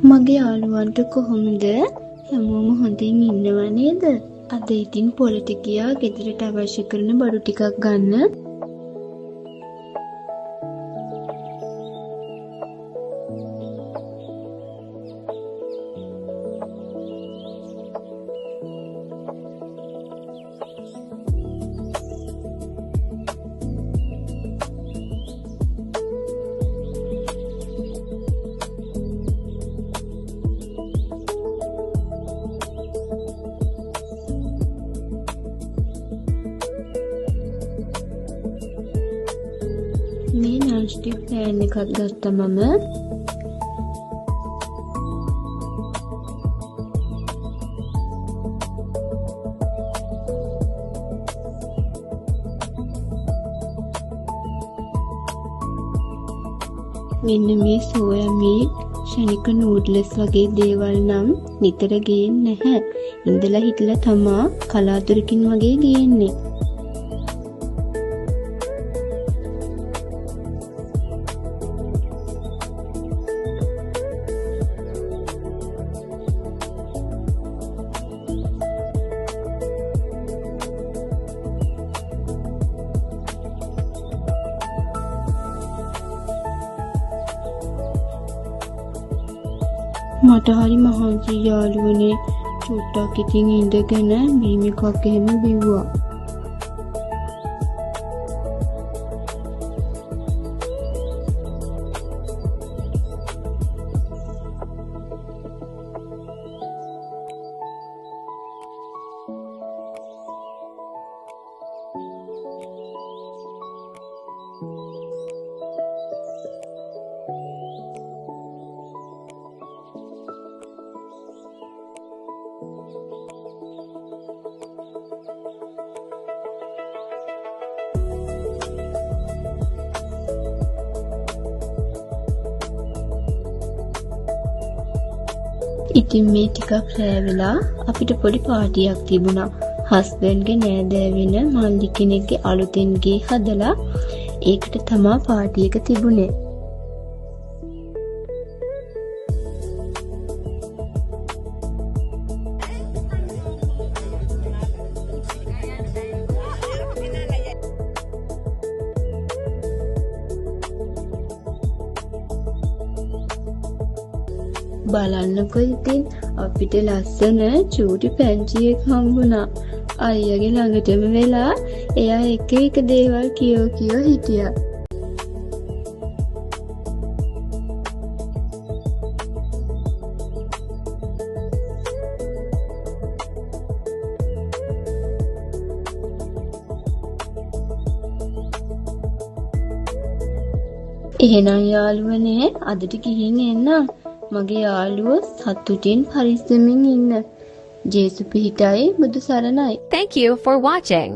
මගේ යාළුවන්ට කොහොමද? හැමෝම හොඳින් ඉන්නව නේද? අද ඉතින් පොලට ගියා ගෙදරට අවශ්‍ය කරන බඩු ටිකක් ගන්න. මේ non-stick pan එකක් ගත්තා මම. මෙන්න මේ සෝයා මීට්, ශනික නූඩ්ලස් වගේ දේවල් නම් නිතර ගේන්නේ නැහැ. ඉඳලා හිටලා තමා කලාතුරකින් වගේ ගේන්නේ. මට හරි මහන්සි යාළුවනේ. චුට්ටක් ඉතින් ඉඳගෙන බීම එකක් එහෙම බිව්වා. ඉතින් මේ ටිකක් රෑ වෙලා අපිට පොඩි පාටියක් තිබුණා. හස්බන්ඩ්ගේ නෑදෑ වෙන මල්ලි කෙනෙක්ගේ අලුතෙන් ගේ හදලා ඒකට තමා පාටි එක තිබුණේ. බලන්නකො ඉතින් අපිට ලස්සන චූටි පැංචියෙක් හම්බුණා. අයියාගේ ළඟටම වෙලා එයා එක එක දේවල් කියෝ හිටියා. එහෙනම් යාළුවනේ අදට ගිහින් එන්නම්. මගේ යාළුවෝ සතුටින් පරිස්සමින් ඉන්න. ජේසු පිහිටයි බුදු සරණයි. Thank you for watching.